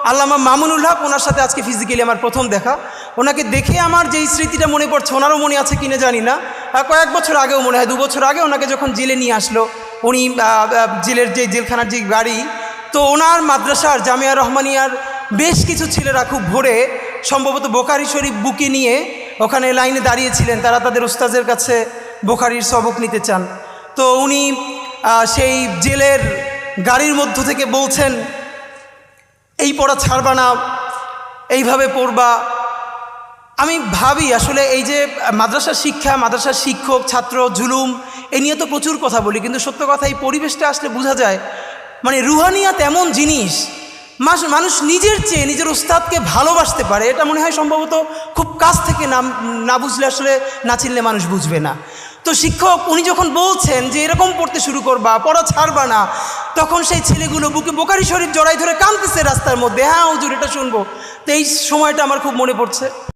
আল্লামা মামুনুল হক, ওনার সাথে আজকে ফিজিক্যালি আমার প্রথম দেখা। ওনাকে দেখে আমার যেই স্মৃতিটা মনে পড়ছে, ওনারও মনে আছে কিনা জানি না, কয়েক বছর আগেও মনে হয় 2 বছর আগে ওনাকে যখন জেলে নিয়ে আসলো, উনি জেলের যে জেলখানার যে গাড়ি, তো ওনার মাদ্রাসার জামিয়া রহমানিয়ার বেশ কিছু ছেলেরা খুব ভোরে সম্ভবত বোখারি শরীফ বুকে নিয়ে ওখানে লাইনে দাঁড়িয়েছিলেন, তারা তাদের উস্তাদের কাছে বোখারির সবক নিতে চান। তো উনি সেই জেলের গাড়ির মধ্য থেকে বলছেন, এই পড়া ছাড়বা না, এইভাবে পড়বা। আমি ভাবি আসলে এই যে মাদ্রাসার শিক্ষা, মাদ্রাসার শিক্ষক ছাত্র জুলুম, এ নিয়ে তো প্রচুর কথা বলি, কিন্তু সত্য কথা এই পরিবেশটা আসলে বোঝা যায় মানে রুহানিয়াত এমন জিনিস, মানুষ নিজের চেয়ে নিজের উস্তাদকে ভালোবাসতে পারে। এটা মনে হয় সম্ভবত খুব কাছ থেকে না বুঝলে আসলে না চিনলে মানুষ বুঝবে না। তো শিক্ষক উনি যখন বলছেন যে এরকম পড়তে শুরু করবা, পড়া ছাড়বা না, তখন সেই ছেলেগুলো বুকে বোখারি শরীফ জড়াই ধরে কাঁদতেছে রাস্তার মধ্যে, হ্যাঁ হুজুর এটা শুনবো। তো এই সময়টা আমার খুব মনে পড়ছে।